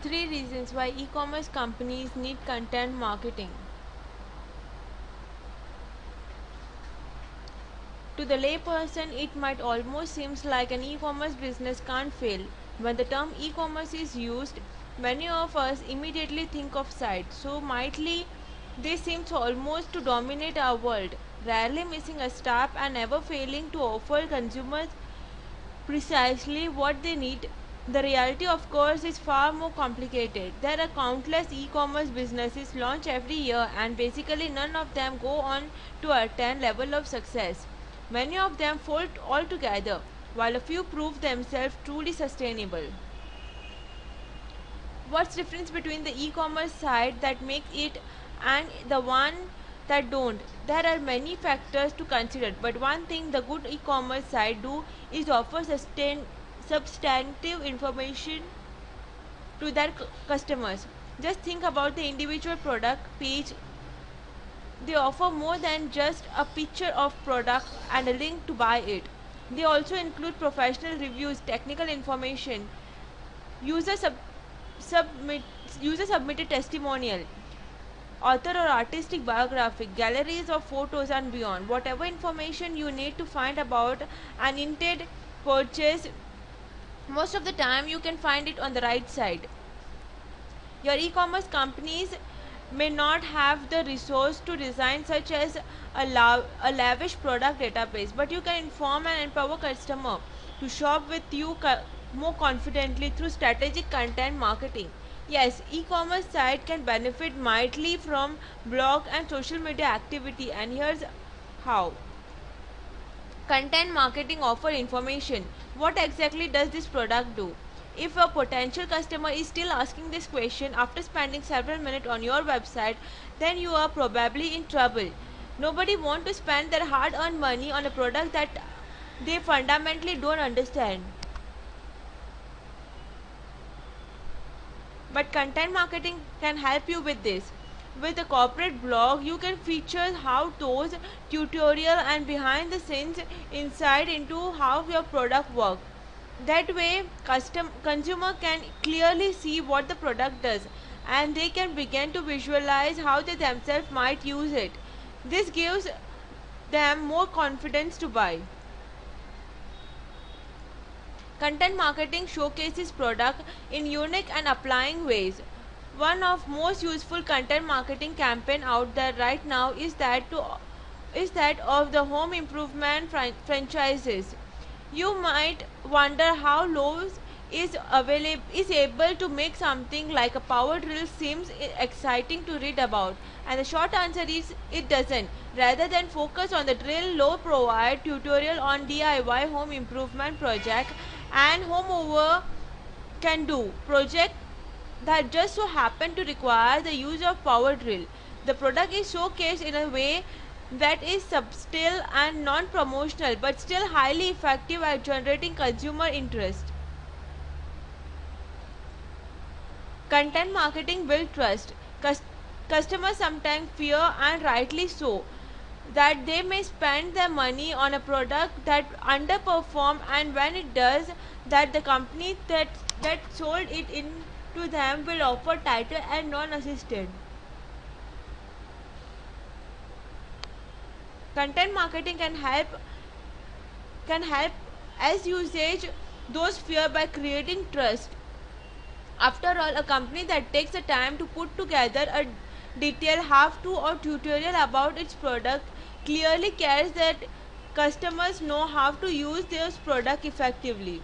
3 reasons why e-commerce companies need content marketing. To the layperson, it might almost seem like an e-commerce business can't fail. When the term e-commerce is used, many of us immediately think of sites. So mightily, they seem to almost to dominate our world, rarely missing a step and never failing to offer consumers precisely what they need. The reality, of course, is far more complicated. There are countless e commerce businesses launched every year, and basically none of them go on to attain level of success. Many of them fold altogether, while a few prove themselves truly sustainable. What's the difference between the e-commerce site that makes it and the one that don't? There are many factors to consider, but one thing the good e-commerce site do is offer substantive information to their customers. Just think about the individual product page. They offer more than just a picture of product and a link to buy it. They also include professional reviews, technical information, user sub- submit user submitted testimonial, author or artistic biographic, galleries of photos and beyond. Whatever information you need to find about an intended purchase, most of the time you can find it on the right side. Your e-commerce companies may not have the resource to design such as a lavish product database, but you can inform and empower customer to shop with you more confidently through strategic content marketing. Yes, e-commerce site can benefit mightily from blog and social media activity, and here's how. Content marketing offer information. What exactly does this product do? If a potential customer is still asking this question after spending several minutes on your website, then you are probably in trouble. Nobody wants to spend their hard earned money on a product that they fundamentally don't understand. But content marketing can help you with this. With a corporate blog, you can feature how to's, tutorial and behind the scenes insight into how your product works. That way, consumer can clearly see what the product does and they can begin to visualize how they themselves might use it. This gives them more confidence to buy. Content marketing showcases product in unique and applying ways. One of most useful content marketing campaign out there right now is that of the home improvement franchises. You might wonder how Lowe's is able to make something like a power drill seems exciting to read about, and the short answer is it doesn't. Rather than focus on the drill, Lowe provide tutorial on DIY home improvement project and homeover can do project that just so happen to require the use of power drill. The product is showcased in a way that is subtle and non-promotional but still highly effective at generating consumer interest. Content marketing builds trust. Customers sometimes fear, and rightly so, that they may spend their money on a product that underperforms, and when it does, that the company that sold it in to them will offer tighter and non-assisted. Content marketing can help as usage those fear by creating trust. After all, a company that takes the time to put together a detailed how-to or tutorial about its product clearly cares that customers know how to use their product effectively.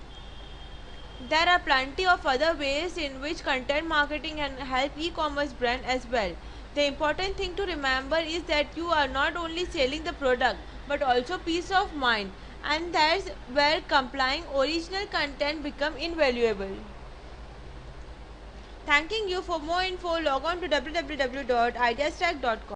There are plenty of other ways in which content marketing can help e-commerce brand as well. The important thing to remember is that you are not only selling the product but also peace of mind, and that's where complying original content become invaluable. Thanking you. For more info, log on to www.ideastack.com.